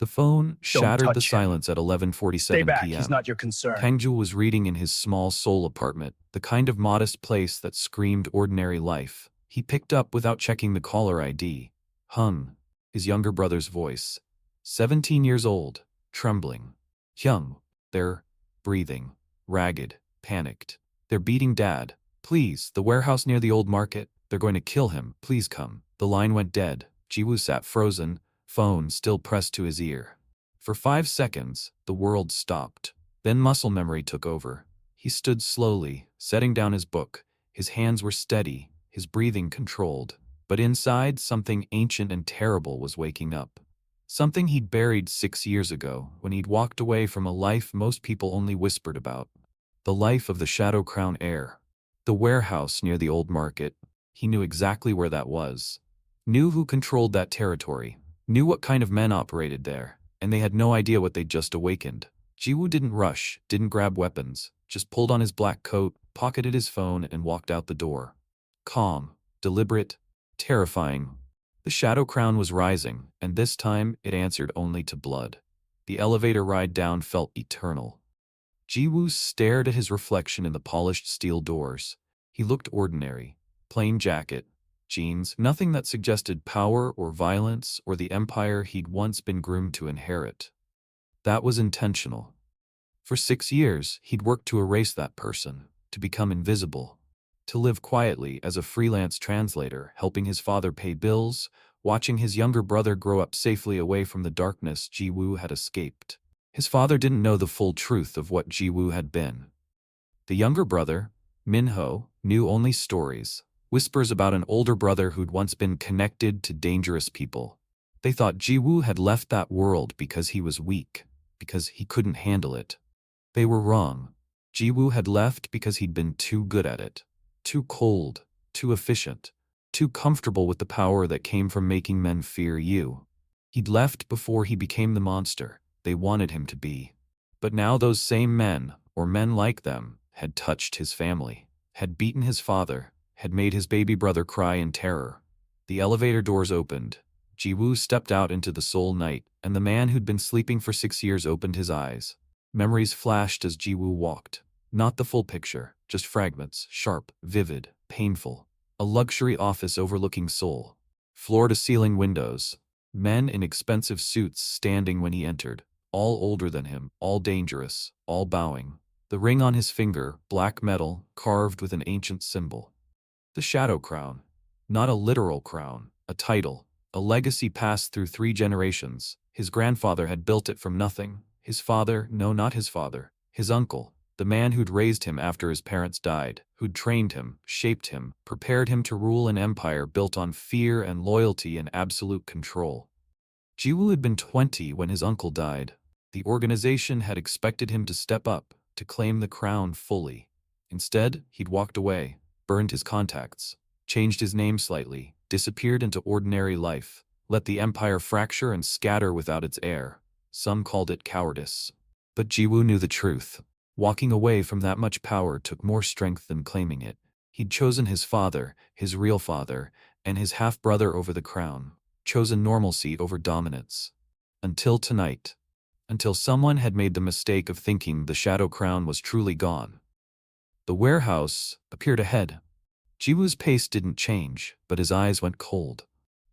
The phone Don't shattered the touch him. silence at Stay 11:47 back, he's p.m. not your concern. Kangju was reading in his small Seoul apartment, the kind of modest place that screamed ordinary life. He picked up without checking the caller ID. Hung, his younger brother's voice. 17 years old, trembling. Hyung, they're breathing, ragged, panicked. They're beating Dad. Please, the warehouse near the old market. They're going to kill him. Please come. The line went dead. Jiwoo sat frozen, phone still pressed to his ear. For 5 seconds, the world stopped. Then muscle memory took over. He stood slowly, setting down his book. His hands were steady, his breathing controlled. But inside, something ancient and terrible was waking up. Something he'd buried 6 years ago, when he'd walked away from a life most people only whispered about. The life of the Shadow Crown heir. The warehouse near the old market. He knew exactly where that was. Knew who controlled that territory. Knew what kind of men operated there. And they had no idea what they'd just awakened. Jiwoo didn't rush, didn't grab weapons, just pulled on his black coat, pocketed his phone, and walked out the door. Calm, deliberate, terrifying. The Shadow Crown was rising, and this time it answered only to blood. The elevator ride down felt eternal. Jiwoo stared at his reflection in the polished steel doors. He looked ordinary. Plain jacket, jeans, nothing that suggested power or violence or the empire he'd once been groomed to inherit. That was intentional. For 6 years, he'd worked to erase that person, to become invisible, to live quietly as a freelance translator, helping his father pay bills, watching his younger brother grow up safely away from the darkness Jiwoo had escaped. His father didn't know the full truth of what Jiwoo had been. The younger brother, Minho, knew only stories. Whispers about an older brother who'd once been connected to dangerous people. They thought Jiwoo had left that world because he was weak, because he couldn't handle it. They were wrong. Jiwoo had left because he'd been too good at it. Too cold, too efficient, too comfortable with the power that came from making men fear you. He'd left before he became the monster they wanted him to be. But now those same men, or men like them, had touched his family, had beaten his father, had made his baby brother cry in terror. The elevator doors opened. Jiwoo stepped out into the Seoul night, and the man who'd been sleeping for 6 years opened his eyes. Memories flashed as Jiwoo walked. Not the full picture, just fragments, sharp, vivid, painful. A luxury office overlooking Seoul. Floor-to-ceiling windows. Men in expensive suits standing when he entered. All older than him, all dangerous, all bowing. The ring on his finger, black metal, carved with an ancient symbol. The Shadow Crown. Not a literal crown, a title, a legacy passed through 3 generations. His grandfather had built it from nothing. His father, no, not his father, his uncle, the man who'd raised him after his parents died, who'd trained him, shaped him, prepared him to rule an empire built on fear and loyalty and absolute control. Jiwoo had been 20 when his uncle died. The organization had expected him to step up, to claim the crown fully. Instead, he'd walked away, burned his contacts, changed his name slightly, disappeared into ordinary life, let the empire fracture and scatter without its heir. Some called it cowardice. But Jiwoo knew the truth. Walking away from that much power took more strength than claiming it. He'd chosen his father, his real father, and his half-brother over the crown, chosen normalcy over dominance. Until tonight. Until someone had made the mistake of thinking the Shadow Crown was truly gone. The warehouse appeared ahead. Jiwoo's pace didn't change, but his eyes went cold.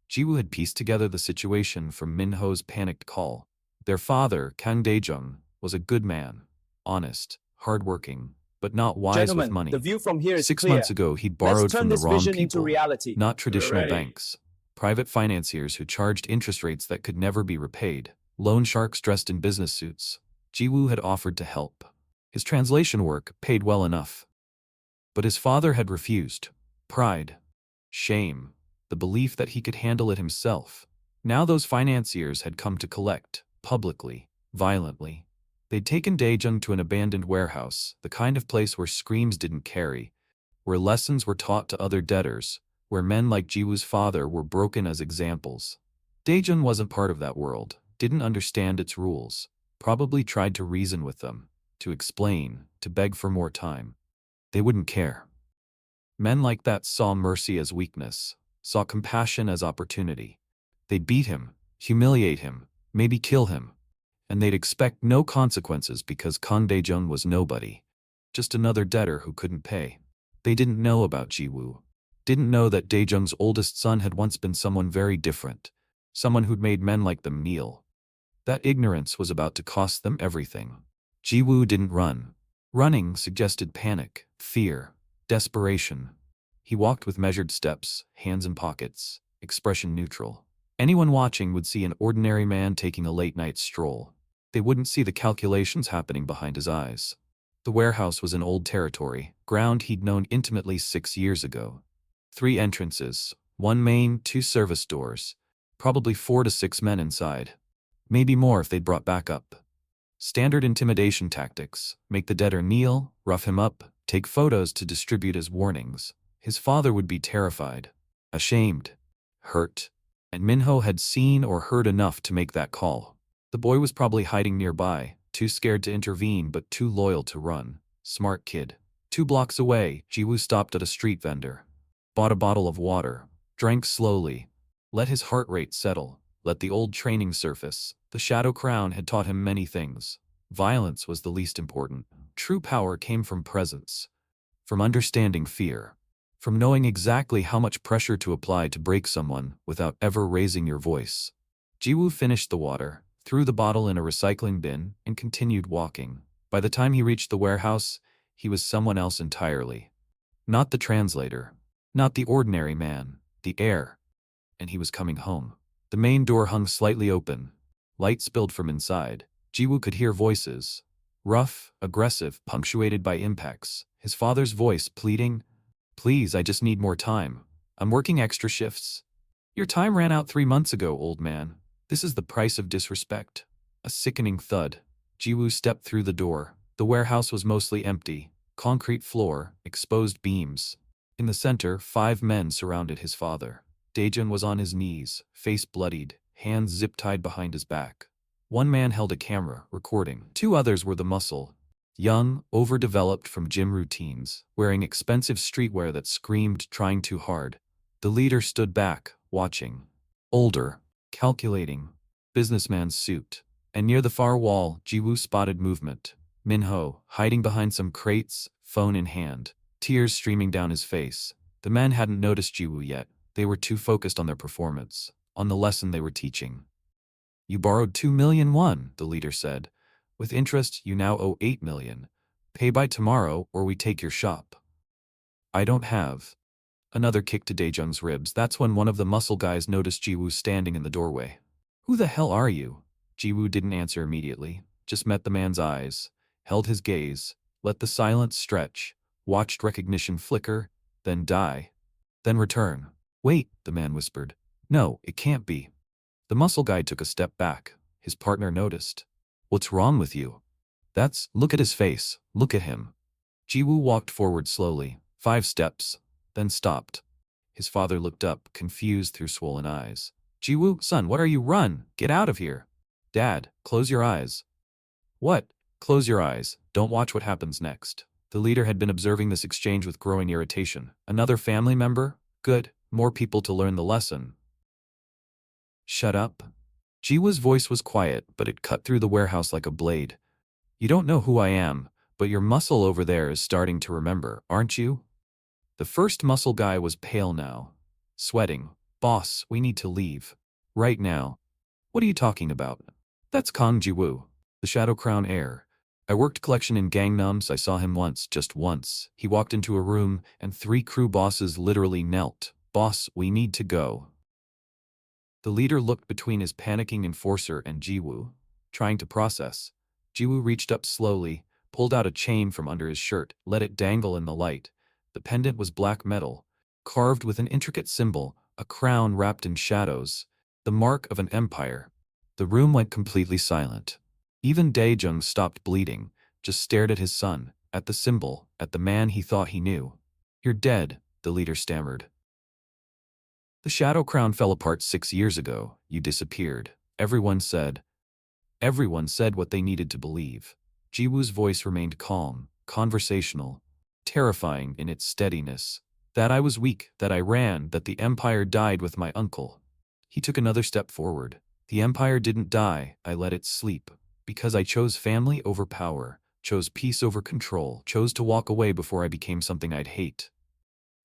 Jiwoo had pieced together the situation from Minho's panicked call. Their father, Kang Daejung, was a good man, honest, hardworking, but not wise with money. The view from here is 6 clear. months ago, he'd Let's borrowed turn from the this wrong vision into people, reality. not traditional Ready. banks. Private financiers who charged interest rates that could never be repaid. Loan sharks dressed in business suits. Jiwoo had offered to help. His translation work paid well enough. But his father had refused. Pride. Shame. The belief that he could handle it himself. Now those financiers had come to collect, publicly, violently. They'd taken Daejung to an abandoned warehouse, the kind of place where screams didn't carry, where lessons were taught to other debtors, where men like Jiwoo's father were broken as examples. Daejung wasn't part of that world, didn't understand its rules, probably tried to reason with them, to explain, to beg for more time. They wouldn't care. Men like that saw mercy as weakness, saw compassion as opportunity. They'd beat him, humiliate him, maybe kill him. And they'd expect no consequences because Kang Daejung was nobody. Just another debtor who couldn't pay. They didn't know about Jiwoo. Didn't know that Daejung's oldest son had once been someone very different. Someone who'd made men like them kneel. That ignorance was about to cost them everything. Jiwoo didn't run. Running suggested panic, fear, desperation. He walked with measured steps, hands in pockets, expression neutral. Anyone watching would see an ordinary man taking a late-night stroll. They wouldn't see the calculations happening behind his eyes. The warehouse was in old territory, ground he'd known intimately 6 years ago. 3 entrances, 1 main, 2 service doors. Probably 4 to 6 men inside. Maybe more if they'd brought backup. Standard intimidation tactics: make the debtor kneel, rough him up, take photos to distribute as warnings. His father would be terrified, ashamed, hurt, and Minho had seen or heard enough to make that call. The boy was probably hiding nearby, too scared to intervene but too loyal to run. Smart kid. 2 blocks away, Jiwoo stopped at a street vendor. Bought a bottle of water, drank slowly, let his heart rate settle, let the old training surface. The Shadow Crown had taught him many things. Violence was the least important. True power came from presence, from understanding fear, from knowing exactly how much pressure to apply to break someone without ever raising your voice. Jiwoo finished the water, threw the bottle in a recycling bin, and continued walking. By the time he reached the warehouse, he was someone else entirely. Not the translator, not the ordinary man, the heir. And he was coming home. The main door hung slightly open. Light spilled from inside. Jiwoo could hear voices. Rough, aggressive, punctuated by impacts. His father's voice pleading, "Please, I just need more time. I'm working extra shifts." "Your time ran out 3 months ago, old man. This is the price of disrespect." A sickening thud. Jiwoo stepped through the door. The warehouse was mostly empty. Concrete floor, exposed beams. In the center, 5 men surrounded his father. Daejun was on his knees, face bloodied, hands zip-tied behind his back. 1 man held a camera, recording. 2 others were the muscle. Young, overdeveloped from gym routines, wearing expensive streetwear that screamed trying too hard. The leader stood back, watching. Older, calculating, businessman's suit. And near the far wall, Jiwoo spotted movement. Minho, hiding behind some crates, phone in hand, tears streaming down his face. The men hadn't noticed Jiwoo yet. They were too focused on their performance, on the lesson they were teaching. "You borrowed 2 million won," the leader said. "With interest, you now owe 8 million. Pay by tomorrow or we take your shop." "I don't have." Another kick to Daejung's ribs. That's when one of the muscle guys noticed Jiwoo standing in the doorway. "Who the hell are you?" Jiwoo didn't answer immediately, just met the man's eyes, held his gaze, let the silence stretch, watched recognition flicker, then die, then return. "Wait," the man whispered. "No, it can't be." The muscle guy took a step back. His partner noticed. "What's wrong with you?" Look at his face, look at him." Jiwoo walked forward slowly, 5 steps, then stopped. His father looked up, confused through swollen eyes. "Jiwoo, son, what are you? Run! Get out of here!" "Dad, close your eyes." "What?" "Close your eyes. Don't watch what happens next." The leader had been observing this exchange with growing irritation. Another family member? Good. More people to learn the lesson. "Shut up." Jiwoo's voice was quiet, but it cut through the warehouse like a blade. "You don't know who I am, but your muscle over there is starting to remember, aren't you?" The first muscle guy was pale now, sweating. "Boss, we need to leave. Right now." "What are you talking about?" "That's Kang Jiwoo, the Shadow Crown heir. I worked collection in Gangnam. I saw him once, just once. He walked into a room, and 3 crew bosses literally knelt. 'Boss, we need to go.'" The leader looked between his panicking enforcer and Jiwoo, trying to process. Jiwoo reached up slowly, pulled out a chain from under his shirt, let it dangle in the light. The pendant was black metal, carved with an intricate symbol, a crown wrapped in shadows, the mark of an empire. The room went completely silent. Even Daejung stopped bleeding, just stared at his son, at the symbol, at the man he thought he knew. "You're dead," the leader stammered. "The Shadow Crown fell apart 6 years ago. You disappeared." Everyone said what they needed to believe. Jiwoo's voice remained calm, conversational, terrifying in its steadiness. "That I was weak, that I ran, that the empire died with my uncle." He took another step forward. The empire didn't die, I let it sleep. Because I chose family over power, chose peace over control, chose to walk away before I became something I'd hate.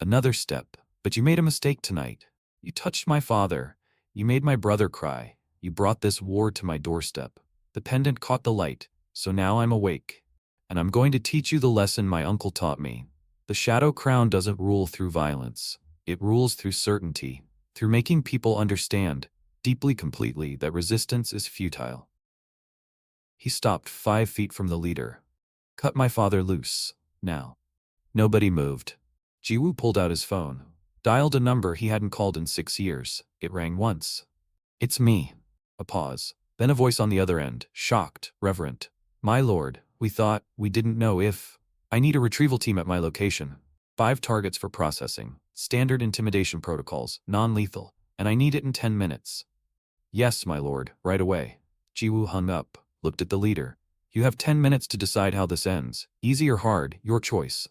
Another step. But you made a mistake tonight. You touched my father. You made my brother cry. You brought this war to my doorstep. The pendant caught the light, so now I'm awake. And I'm going to teach you the lesson my uncle taught me. The Shadow Crown doesn't rule through violence. It rules through certainty, through making people understand, deeply completely, that resistance is futile. He stopped 5 feet from the leader. Cut my father loose, now. Nobody moved. Jiwoo pulled out his phone, dialed a number he hadn't called in 6 years. It rang once. It's me. A pause. Then a voice on the other end, shocked, reverent. My lord, we didn't know if. I need a retrieval team at my location. 5 targets for processing. Standard intimidation protocols, non-lethal. And I need it in 10 minutes. Yes, my lord, right away. Jiwoo hung up, looked at the leader. You have 10 minutes to decide how this ends. Easy or hard, your choice.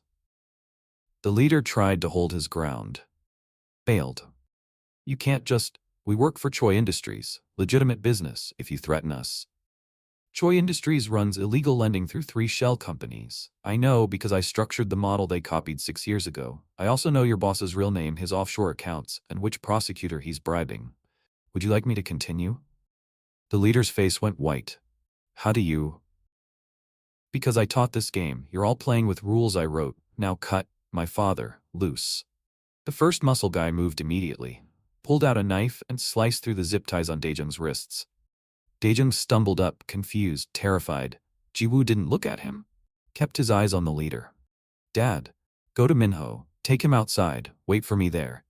The leader tried to hold his ground. Failed. You can't just. We work for Choi Industries, legitimate business, if you threaten us. Choi Industries runs illegal lending through 3 shell companies. I know because I structured the model they copied 6 years ago. I also know your boss's real name, his offshore accounts, and which prosecutor he's bribing. Would you like me to continue? The leader's face went white. How do you? Because I taught this game. You're all playing with rules I wrote. Now cut my father loose. The first muscle guy moved immediately, pulled out a knife and sliced through the zip ties on Daejung's wrists. Daejung stumbled up, confused, terrified. Jiwoo didn't look at him. Kept his eyes on the leader. Dad, go to Minho. Take him outside. Wait for me there.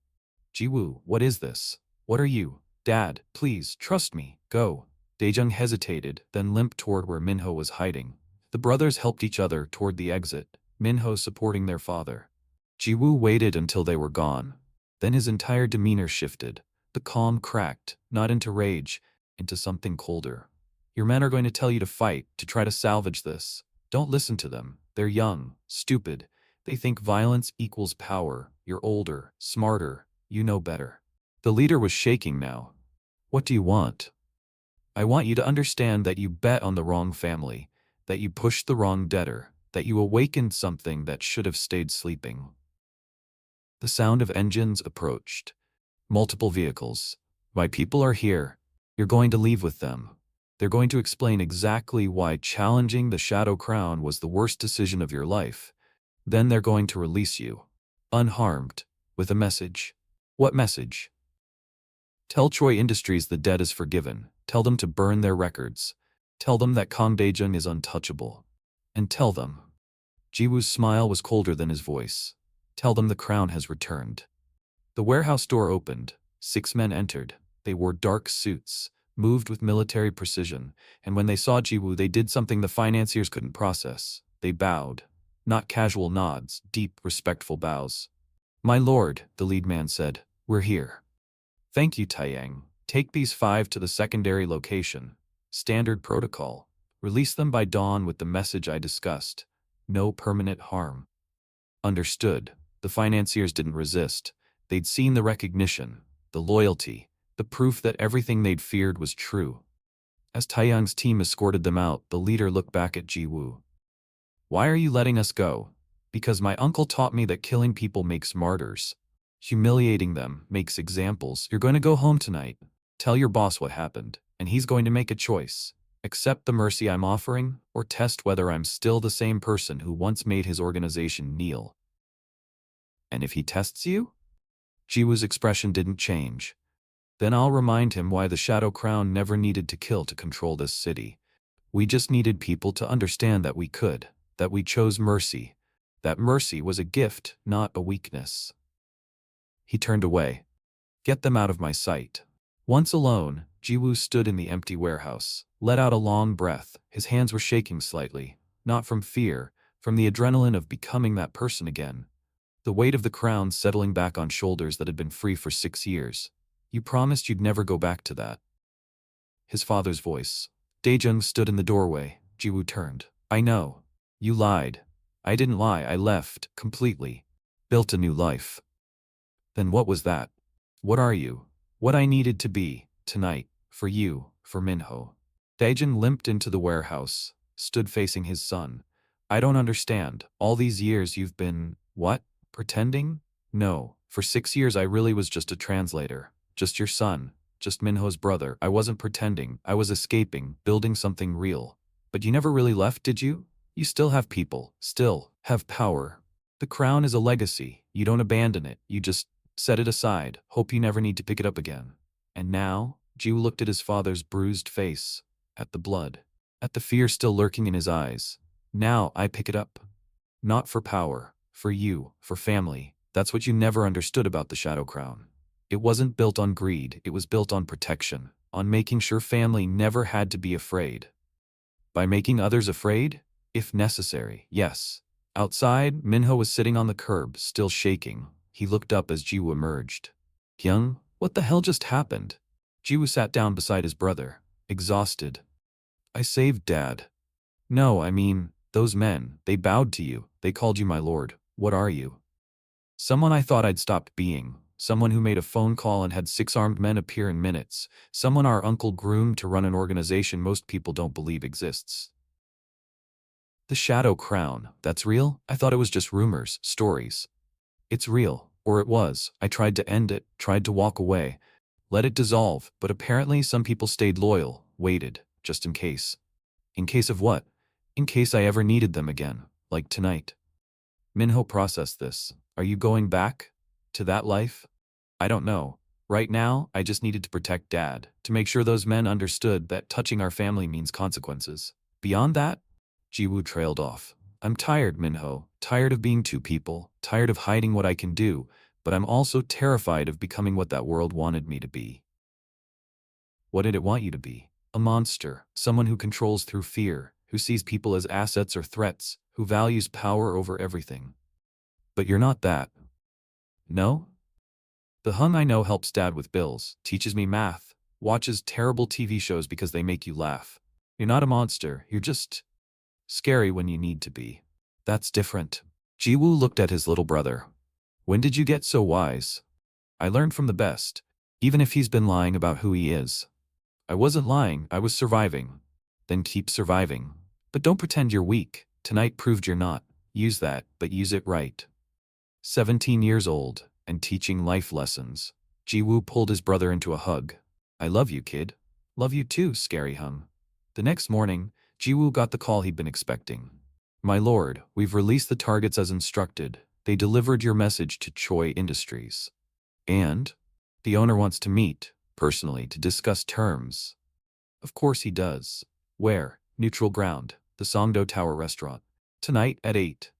Jiwoo, what is this? What are you? Dad, please, trust me. Go. Daejung hesitated, then limped toward where Minho was hiding. The brothers helped each other toward the exit, Minho supporting their father. Jiwoo waited until they were gone. Then his entire demeanor shifted. The calm cracked, not into rage, into something colder. Your men are going to tell you to fight, to try to salvage this. Don't listen to them. They're young, stupid. They think violence equals power. You're older, smarter. You know better. The leader was shaking now. What do you want? I want you to understand that you bet on the wrong family, that you pushed the wrong debtor, that you awakened something that should have stayed sleeping. The sound of engines approached. Multiple vehicles. My people are here. You're going to leave with them. They're going to explain exactly why challenging the Shadow Crown was the worst decision of your life. Then they're going to release you, unharmed, with a message. What message? Tell Choi Industries the debt is forgiven. Tell them to burn their records. Tell them that Kang Daejung is untouchable. And tell them. Jiwoo's smile was colder than his voice. Tell them the crown has returned. The warehouse door opened. 6 men entered. They wore dark suits, moved with military precision, and when they saw Jiwoo, they did something the financiers couldn't process. They bowed. Not casual nods, deep, respectful bows. My lord, the lead man said, we're here. Thank you, Taeyang. Take these 5 to the secondary location. Standard protocol. Release them by dawn with the message I discussed. No permanent harm. Understood. The financiers didn't resist. They'd seen the recognition, the loyalty, the proof that everything they'd feared was true. As Taeyang's team escorted them out, the leader looked back at Jiwoo. Why are you letting us go? Because my uncle taught me that killing people makes martyrs. Humiliating them makes examples. You're going to go home tonight. Tell your boss what happened, and he's going to make a choice. Accept the mercy I'm offering, or test whether I'm still the same person who once made his organization kneel. And if he tests you? Jiwoo's expression didn't change. Then I'll remind him why the Shadow Crown never needed to kill to control this city. We just needed people to understand that we could, that we chose mercy, that mercy was a gift, not a weakness. He turned away. Get them out of my sight. Once alone, Jiwoo stood in the empty warehouse, let out a long breath. His hands were shaking slightly, not from fear, from the adrenaline of becoming that person again. The weight of the crown settling back on shoulders that had been free for 6 years. You promised you'd never go back to that. His father's voice. Daejung stood in the doorway. Jiwoo turned. I know. You lied. I didn't lie. I left, completely. Built a new life. Then what was that? What are you? What I needed to be, tonight, for you, for Minho. Daejin limped into the warehouse, stood facing his son. I don't understand. All these years you've been, what? Pretending? No. For 6 years I really was just a translator. Just your son. Just Minho's brother. I wasn't pretending. I was escaping, building something real. But you never really left, did you? You still have people. Still have power. The crown is a legacy. You don't abandon it. You just set it aside. Hope you never need to pick it up again. And now? Jiwoo looked at his father's bruised face. At the blood. At the fear still lurking in his eyes. Now I pick it up. Not for power. For you. For family. That's what you never understood about the Shadow Crown. It wasn't built on greed. It was built on protection. On making sure family never had to be afraid. By making others afraid? If necessary, yes. Outside, Minho was sitting on the curb, still shaking. He looked up as Jiwoo emerged. Hyung, what the hell just happened? Jiwoo sat down beside his brother, exhausted. I saved Dad. No, I mean, those men, they bowed to you. They called you my lord. What are you? Someone I thought I'd stopped being. Someone who made a phone call and had 6 armed men appear in minutes. Someone our uncle groomed to run an organization most people don't believe exists. The Shadow Crown, that's real? I thought it was just rumors, stories. It's real, or it was. I tried to end it, tried to walk away, let it dissolve, but apparently some people stayed loyal, waited, just in case. In case of what? In case I ever needed them again, like tonight. Minho processed this. Are you going back? To that life? I don't know. Right now, I just needed to protect Dad, to make sure those men understood that touching our family means consequences. Beyond that, Jiwoo trailed off. I'm tired, Minho. Tired of being two people. Tired of hiding what I can do. But I'm also terrified of becoming what that world wanted me to be. What did it want you to be? A monster. Someone who controls through fear. Who sees people as assets or threats. Who values power over everything. But you're not that. No? The Hung I know helps Dad with bills. Teaches me math. Watches terrible TV shows because they make you laugh. You're not a monster. You're just scary when you need to be. That's different. Jiwoo looked at his little brother. When did you get so wise? I learned from the best, even if he's been lying about who he is. I wasn't lying, I was surviving. Then keep surviving. But don't pretend you're weak. Tonight proved you're not. Use that, but use it right. 17 years old, and teaching life lessons. Jiwoo pulled his brother into a hug. I love you, kid. Love you too, Scary Hung. The next morning, Jiwoo got the call he'd been expecting. My lord, we've released the targets as instructed. They delivered your message to Choi Industries. And? The owner wants to meet, personally, to discuss terms. Of course he does. Where? Neutral ground. The Songdo Tower restaurant. Tonight at 8.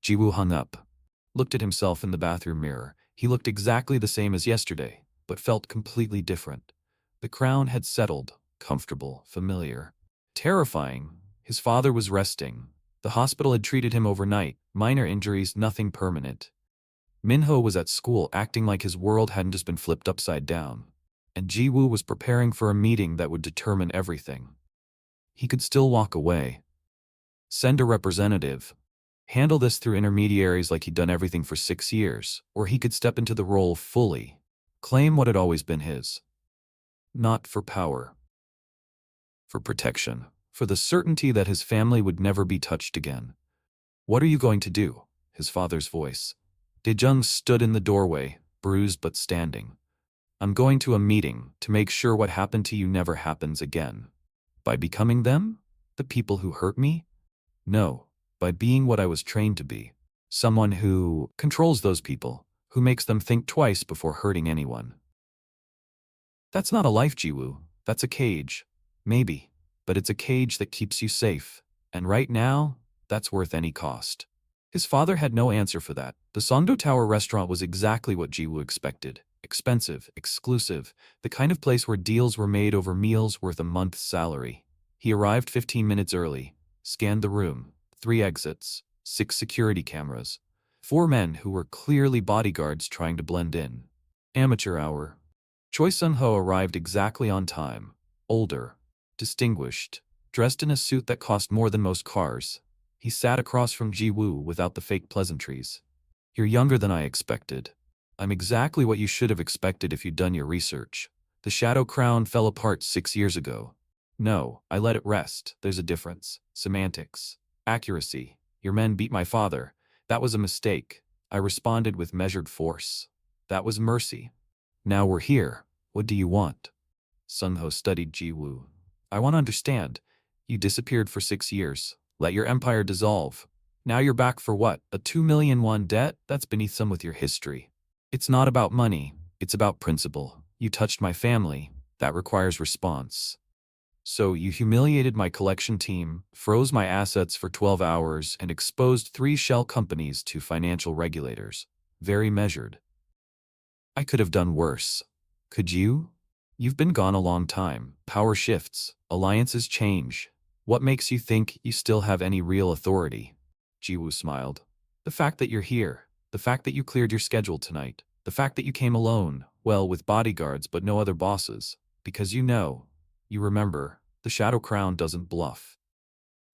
Jiwoo hung up. Looked at himself in the bathroom mirror. He looked exactly the same as yesterday, but felt completely different. The crown had settled, comfortable, familiar. Terrifying. His father was resting. The hospital had treated him overnight, minor injuries, nothing permanent. Minho was at school acting like his world hadn't just been flipped upside down. And Jiwoo was preparing for a meeting that would determine everything. He could still walk away. Send a representative. Handle this through intermediaries like he'd done everything for 6 years, or he could step into the role fully. Claim what had always been his. Not for power. For protection. For the certainty that his family would never be touched again. What are you going to do? His father's voice. Daejung stood in the doorway, bruised but standing. I'm going to a meeting to make sure what happened to you never happens again. By becoming them? The people who hurt me? No, by being what I was trained to be. Someone who controls those people, who makes them think twice before hurting anyone. That's not a life, Jiwoo. That's a cage. Maybe. But it's a cage that keeps you safe. And right now, that's worth any cost. His father had no answer for that. The Songdo Tower restaurant was exactly what Jiwoo expected. Expensive, exclusive, the kind of place where deals were made over meals worth a month's salary. He arrived 15 minutes early, scanned the room, 3 exits, 6 security cameras, 4 men who were clearly bodyguards trying to blend in. Amateur hour. Choi Sung-ho arrived exactly on time. Older. Distinguished, dressed in a suit that cost more than most cars. He sat across from Jiwoo without the fake pleasantries. You're younger than I expected. I'm exactly what you should have expected if you'd done your research. The Shadow Crown fell apart 6 years ago. No, I let it rest. There's a difference. Semantics. Accuracy. Your men beat my father. That was a mistake. I responded with measured force. That was mercy. Now we're here. What do you want? Sun Ho studied Ji-woo. I want to understand. You disappeared for 6 years. Let your empire dissolve. Now you're back for what? A 2 million won debt? That's beneath some with your history. It's not about money. It's about principle. You touched my family. That requires response. So you humiliated my collection team, froze my assets for 12 hours, and exposed 3 shell companies to financial regulators. Very measured. I could have done worse. Could you? You've been gone a long time. Power shifts. Alliances change. What makes you think you still have any real authority? Ji-woo smiled. The fact that you're here. The fact that you cleared your schedule tonight. The fact that you came alone, well, with bodyguards but no other bosses. Because you remember, the Shadow Crown doesn't bluff.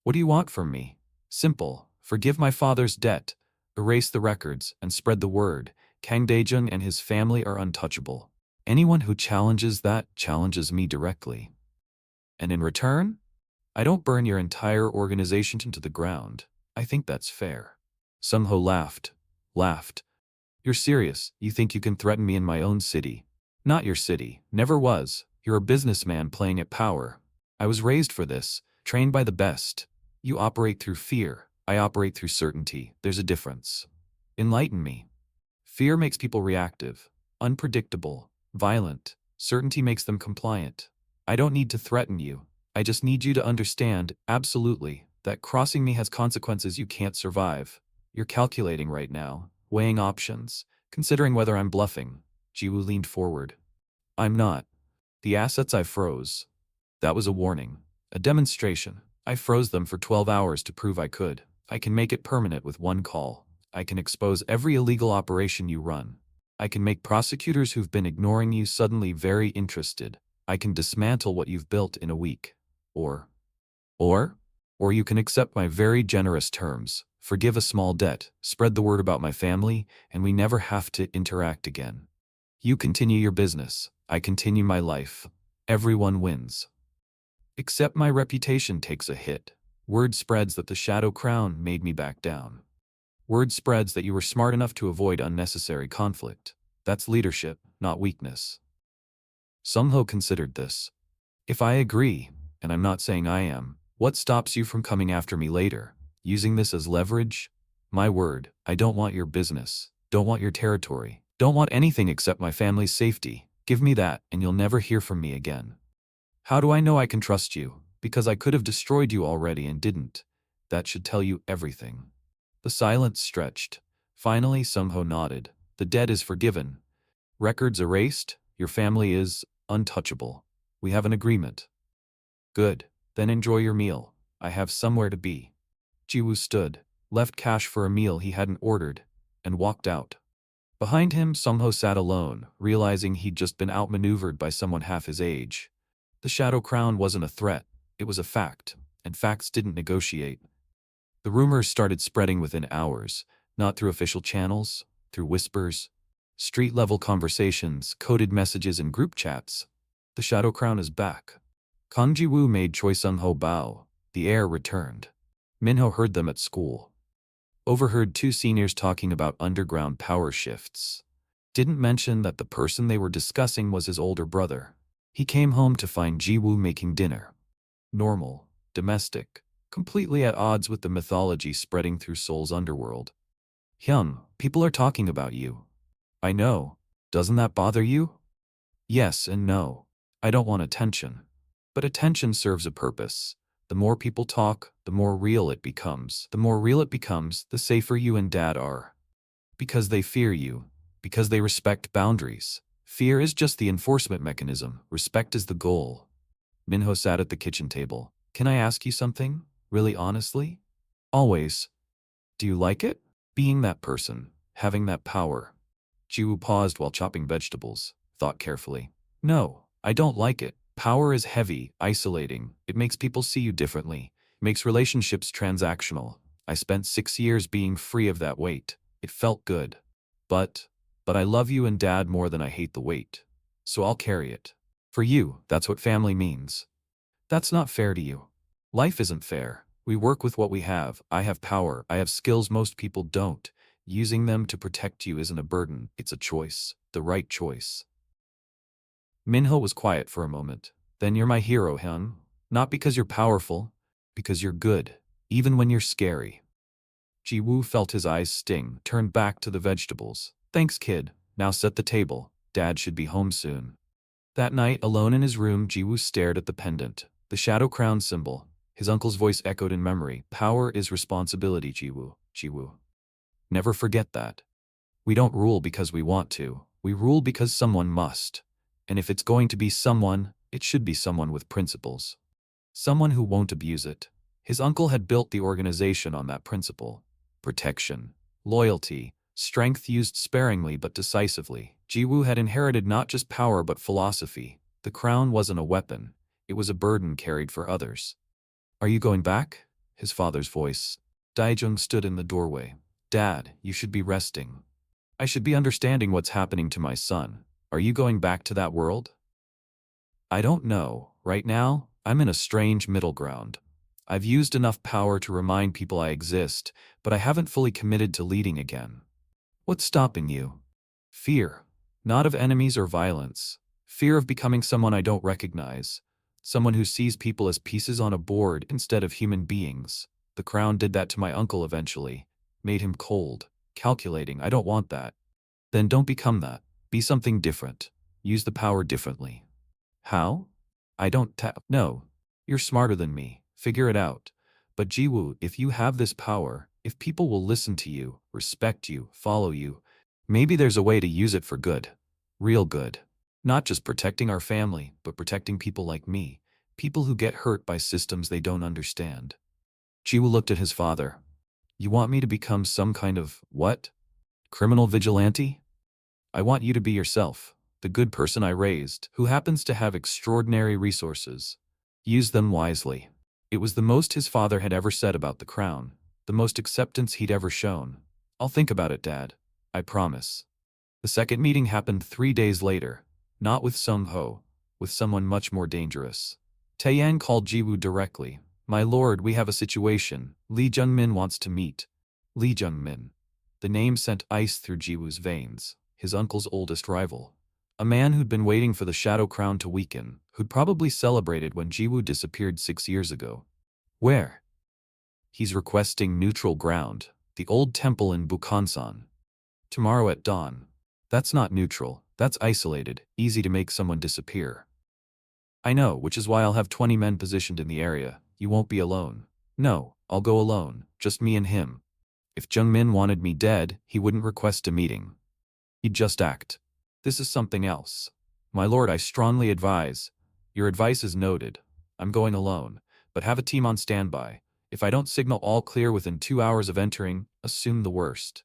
What do you want from me? Simple. Forgive my father's debt, erase the records, and spread the word. Kang Daejung and his family are untouchable. Anyone who challenges that challenges me directly. And in return, I don't burn your entire organization into the ground. I think that's fair. Sun Ho laughed. You're serious? You think you can threaten me in my own city? Not your city. Never was. You're a businessman playing at power. I was raised for this, trained by the best. You operate through fear. I operate through certainty. There's a difference. Enlighten me. Fear makes people reactive, unpredictable, violent. Certainty makes them compliant. I don't need to threaten you. I just need you to understand, absolutely, that crossing me has consequences you can't survive. You're calculating right now, weighing options, considering whether I'm bluffing. Ji-woo leaned forward. I'm not. The assets I froze. That was a warning. A demonstration. I froze them for 12 hours to prove I could. I can make it permanent with one call. I can expose every illegal operation you run. I can make prosecutors who've been ignoring you suddenly very interested. I can dismantle what you've built in a week. Or you can accept my very generous terms, forgive a small debt, spread the word about my family, and we never have to interact again. You continue your business. I continue my life. Everyone wins. Except my reputation takes a hit. Word spreads that the Shadow Crown made me back down. Word spreads that you were smart enough to avoid unnecessary conflict. That's leadership, not weakness. Sun Ho considered this. If I agree, and I'm not saying I am, what stops you from coming after me later? Using this as leverage? My word, I don't want your business, don't want your territory, don't want anything except my family's safety. Give me that, and you'll never hear from me again. How do I know I can trust you? Because I could have destroyed you already and didn't. That should tell you everything. The silence stretched. Finally, Sun Ho nodded. The debt is forgiven. Records erased. Your family is untouchable. We have an agreement. Good. Then enjoy your meal. I have somewhere to be. Ji-woo stood, left cash for a meal he hadn't ordered, and walked out. Behind him, Sun Ho sat alone, realizing he'd just been outmaneuvered by someone half his age. The Shadow Crown wasn't a threat. It was a fact, and facts didn't negotiate. The rumors started spreading within hours, not through official channels, through whispers, street-level conversations, coded messages, and group chats. The Shadow Crown is back. Kang Ji-woo made Choi Sun-ho bow. The heir returned. Min-ho heard them at school. Overheard 2 seniors talking about underground power shifts. Didn't mention that the person they were discussing was his older brother. He came home to find Ji-woo making dinner. Normal, domestic, completely at odds with the mythology spreading through Seoul's underworld. Hyun, people are talking about you. I know. Doesn't that bother you? Yes and no. I don't want attention. But attention serves a purpose. The more people talk, the more real it becomes. The more real it becomes, the safer you and Dad are. Because they fear you. Because they respect boundaries. Fear is just the enforcement mechanism. Respect is the goal. Min-ho sat at the kitchen table. Can I ask you something? Really honestly? Always. Do you like it? Being that person. Having that power. Ji-woo paused while chopping vegetables. Thought carefully. No, I don't like it. Power is heavy, isolating. It makes people see you differently. Makes relationships transactional. I spent 6 years being free of that weight. It felt good. But I love you and Dad more than I hate the weight. So I'll carry it. For you, that's what family means. That's not fair to you. Life isn't fair. We work with what we have. I have power. I have skills most people don't. Using them to protect you isn't a burden. It's a choice. The right choice. Minho was quiet for a moment. Then you're my hero, Hyun. Not because you're powerful, because you're good, even when you're scary. Ji-woo felt his eyes sting, turned back to the vegetables. Thanks, kid. Now set the table. Dad should be home soon. That night, alone in his room, Ji-woo stared at the pendant, the shadow crown symbol. His uncle's voice echoed in memory. Power is responsibility, Ji-woo. Ji-woo. Never forget that. We don't rule because we want to. We rule because someone must. And if it's going to be someone, it should be someone with principles. Someone who won't abuse it. His uncle had built the organization on that principle. Protection, loyalty, strength used sparingly but decisively. Ji-woo had inherited not just power but philosophy. The crown wasn't a weapon. It was a burden carried for others. Are you going back? His father's voice. Daijung stood in the doorway. Dad, you should be resting. I should be understanding what's happening to my son. Are you going back to that world? I don't know. Right now, I'm in a strange middle ground. I've used enough power to remind people I exist, but I haven't fully committed to leading again. What's stopping you? Fear. Not of enemies or violence. Fear of becoming someone I don't recognize. Someone who sees people as pieces on a board instead of human beings. The crown did that to my uncle eventually. Made him cold, calculating. I don't want that. Then don't become that. Be something different. Use the power differently. How? I don't No. You're smarter than me. Figure it out. But Ji-woo, if you have this power, if people will listen to you, respect you, follow you, maybe there's a way to use it for good. Real good. Not just protecting our family, but protecting people like me. People who get hurt by systems they don't understand. Ji-woo looked at his father. You want me to become some kind of, what? Criminal vigilante? I want you to be yourself, the good person I raised, who happens to have extraordinary resources. Use them wisely. It was the most his father had ever said about the crown, the most acceptance he'd ever shown. I'll think about it, Dad. I promise. The second meeting happened 3 days later, not with Sung-ho, with someone much more dangerous. Taeyan called Ji-woo directly. My lord, we have a situation. Lee Jung-min wants to meet. Lee Jung-min. The name sent ice through Ji-woo's veins. His uncle's oldest rival. A man who'd been waiting for the Shadow Crown to weaken, who'd probably celebrated when Ji-woo disappeared 6 years ago. Where? He's requesting neutral ground, the old temple in Bukhansan. Tomorrow at dawn. That's not neutral, that's isolated, easy to make someone disappear. I know, which is why I'll have 20 men positioned in the area. You won't be alone. No, I'll go alone, just me and him. If Jung-min wanted me dead, he wouldn't request a meeting. He'd just act. This is something else. My lord, I strongly advise. Your advice is noted. I'm going alone, but have a team on standby. If I don't signal all clear within 2 hours of entering, assume the worst.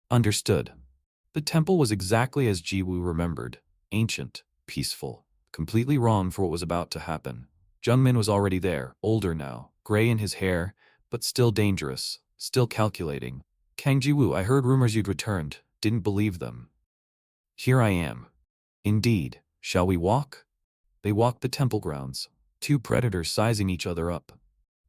Understood. The temple was exactly as Ji-woo remembered. Ancient, peaceful, completely wrong for what was about to happen. Jung-min was already there, older now, gray in his hair, but still dangerous, still calculating. Kang Ji-woo, I heard rumors you'd returned, didn't believe them. Here I am. Indeed, shall we walk? They walked the temple grounds, 2 predators sizing each other up.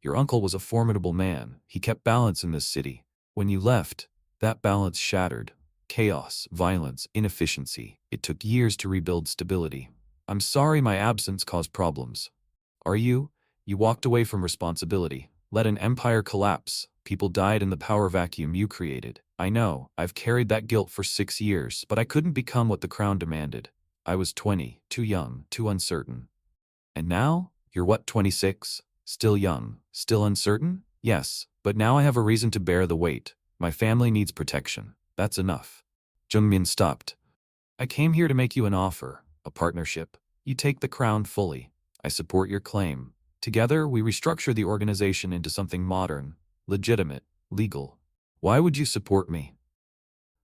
Your uncle was a formidable man, he kept balance in this city. When you left, that balance shattered. Chaos, violence, inefficiency. It took years to rebuild stability. I'm sorry my absence caused problems. Are you? You walked away from responsibility, let an empire collapse. People died in the power vacuum you created. I know, I've carried that guilt for 6 years, but I couldn't become what the crown demanded. I was 20, too young, too uncertain. And now? You're what, 26? Still young, still uncertain? Yes, but now I have a reason to bear the weight. My family needs protection. That's enough. Jung-min stopped. I came here to make you an offer, a partnership. You take the crown fully. I support your claim. Together, we restructure the organization into something modern, legitimate, legal. Why would you support me?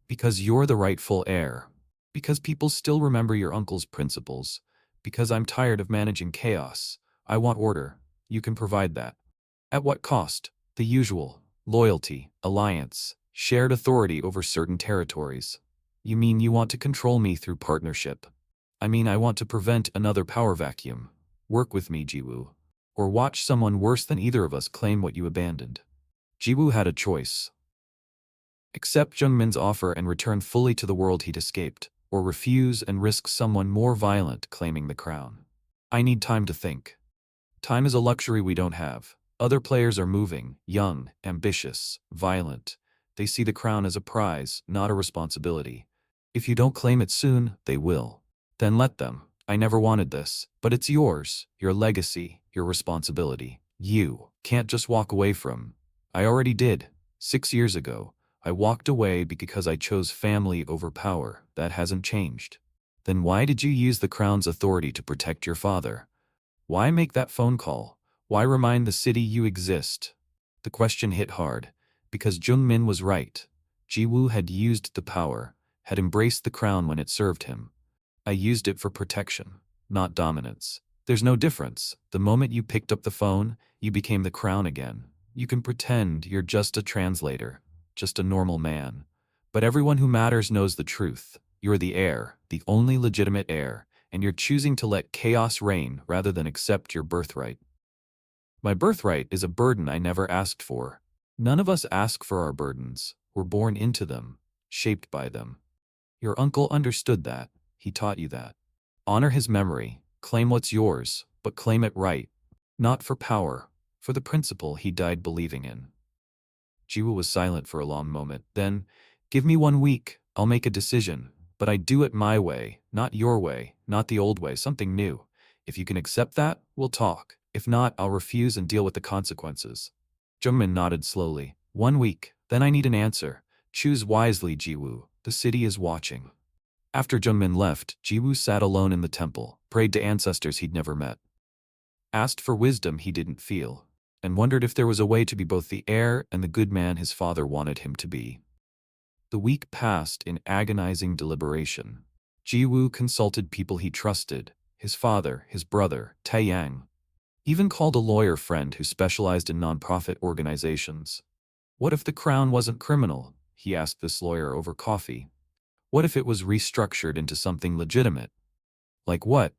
Because you're the rightful heir. Because people still remember your uncle's principles. Because I'm tired of managing chaos. I want order. You can provide that. At what cost? The usual. Loyalty, alliance, shared authority over certain territories. You mean you want to control me through partnership? I mean, I want to prevent another power vacuum. Work with me, Jiwoo. Or watch someone worse than either of us claim what you abandoned. Jiwoo had a choice. Accept Jungmin's offer and return fully to the world he'd escaped, or refuse and risk someone more violent claiming the crown. I need time to think. Time is a luxury we don't have. Other players are moving, young, ambitious, violent. They see the crown as a prize, not a responsibility. If you don't claim it soon, they will. Then let them. I never wanted this, but it's yours, your legacy, your responsibility. You can't just walk away from. I already did. 6 years ago, I walked away because I chose family over power. That hasn't changed. Then why did you use the crown's authority to protect your father? Why make that phone call? Why remind the city you exist? The question hit hard, because Jungmin was right. Jiwoo had used the power, had embraced the crown when it served him. I used it for protection, not dominance. There's no difference. The moment you picked up the phone, you became the crown again. You can pretend you're just a translator, just a normal man. But everyone who matters knows the truth. You're the heir, the only legitimate heir, and you're choosing to let chaos reign rather than accept your birthright. My birthright is a burden I never asked for. None of us ask for our burdens. We're born into them, shaped by them. Your uncle understood that. He taught you that. Honor his memory. Claim what's yours, but claim it right. Not for power, for the principle he died believing in. Jiwoo was silent for a long moment. Then, give me 1 week. I'll make a decision. But I do it my way, not your way, not the old way, something new. If you can accept that, we'll talk. If not, I'll refuse and deal with the consequences. Jungmin nodded slowly. 1 week. Then I need an answer. Choose wisely, Jiwoo. The city is watching. After Jungmin left, Jiwoo sat alone in the temple, prayed to ancestors he'd never met. Asked for wisdom he didn't feel, and wondered if there was a way to be both the heir and the good man his father wanted him to be. The week passed in agonizing deliberation. Jiwoo consulted people he trusted, his father, his brother, Taeyang. Even called a lawyer friend who specialized in nonprofit organizations. What if the crown wasn't criminal? He asked this lawyer over coffee. What if it was restructured into something legitimate? Like what?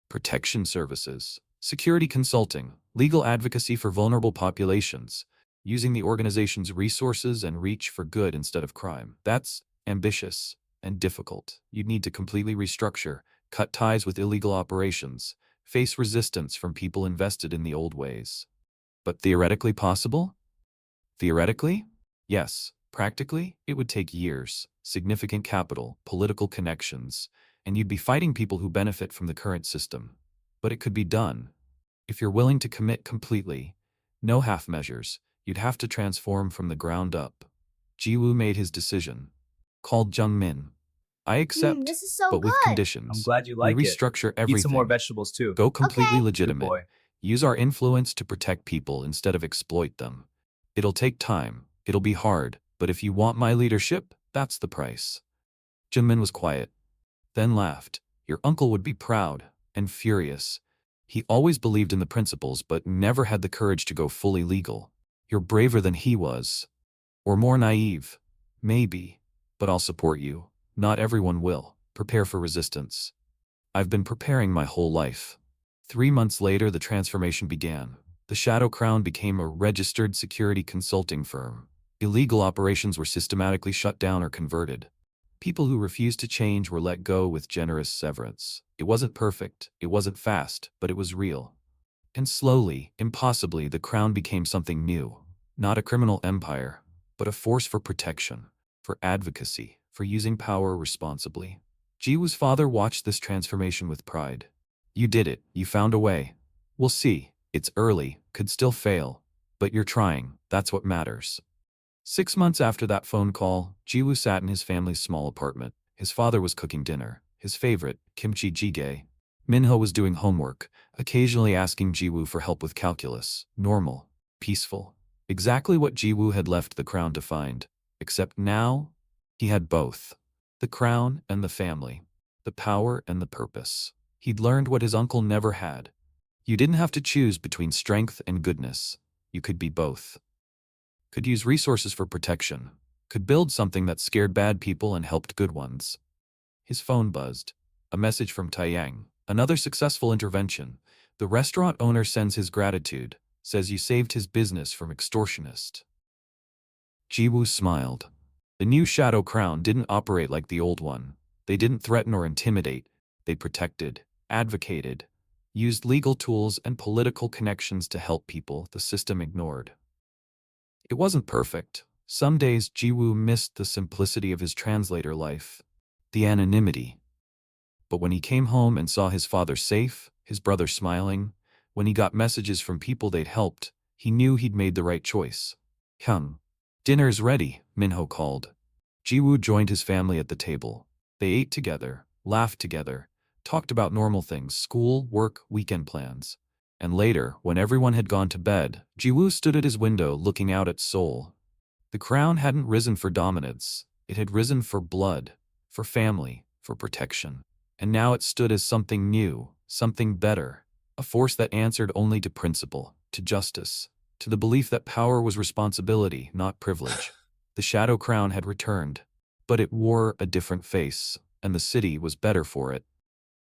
Protection services, security consulting, legal advocacy for vulnerable populations, using the organization's resources and reach for good instead of crime. That's ambitious and difficult. You'd need to completely restructure, cut ties with illegal operations, face resistance from people invested in the old ways. But theoretically possible? Theoretically? Yes. Practically, it would take years, significant capital, political connections, and you'd be fighting people who benefit from the current system. But it could be done. If you're willing to commit completely, no half measures, you'd have to transform from the ground up. Jiwoo made his decision. Called Jungmin. I accept, This is so but with good. conditions. I'm glad you like we it. restructure Eat everything. some more vegetables too. Go completely Okay. legitimate. Good boy. Use our influence to protect people instead of exploit them. It'll take time. It'll be hard. But if you want my leadership, that's the price. Jungmin was quiet, then laughed. Your uncle would be proud and furious. He always believed in the principles but never had the courage to go fully legal. You're braver than he was. Or more naive. Maybe. But I'll support you. Not everyone will. Prepare for resistance. I've been preparing my whole life. 3 months later, the transformation began. The Shadow Crown became a registered security consulting firm. Illegal operations were systematically shut down or converted. People who refused to change were let go with generous severance. It wasn't perfect, it wasn't fast, but it was real. And slowly, impossibly, the crown became something new. Not a criminal empire, but a force for protection, for advocacy, for using power responsibly. Jiwoo's father watched this transformation with pride. You did it, you found a way. We'll see, it's early, could still fail. But you're trying, that's what matters. 6 months after that phone call, Jiwoo sat in his family's small apartment. His father was cooking dinner, his favorite, kimchi jjigae. Minho was doing homework, occasionally asking Jiwoo for help with calculus. Normal, peaceful. Exactly what Jiwoo had left the crown to find. Except now, he had both. The crown and the family. The power and the purpose. He'd learned what his uncle never had. You didn't have to choose between strength and goodness. You could be both. Could use resources for protection. Could build something that scared bad people and helped good ones. His phone buzzed. A message from Taiyang. Another successful intervention. The restaurant owner sends his gratitude, says you saved his business from extortionist. Jiwoo smiled. The new Shadow Crown didn't operate like the old one. They didn't threaten or intimidate. They protected, advocated, used legal tools and political connections to help people the system ignored. It wasn't perfect. Some days Jiwoo missed the simplicity of his translator life, the anonymity. But when he came home and saw his father safe, his brother smiling, when he got messages from people they'd helped, he knew he'd made the right choice. Come. Dinner's ready, Minho called. Jiwoo joined his family at the table. They ate together, laughed together, talked about normal things, school, work, weekend plans. And later, when everyone had gone to bed, Jiwoo stood at his window looking out at Seoul. The crown hadn't risen for dominance. It had risen for blood, for family, for protection. And now it stood as something new, something better, a force that answered only to principle, to justice, to the belief that power was responsibility, not privilege. The Shadow Crown had returned, but it wore a different face, and the city was better for it.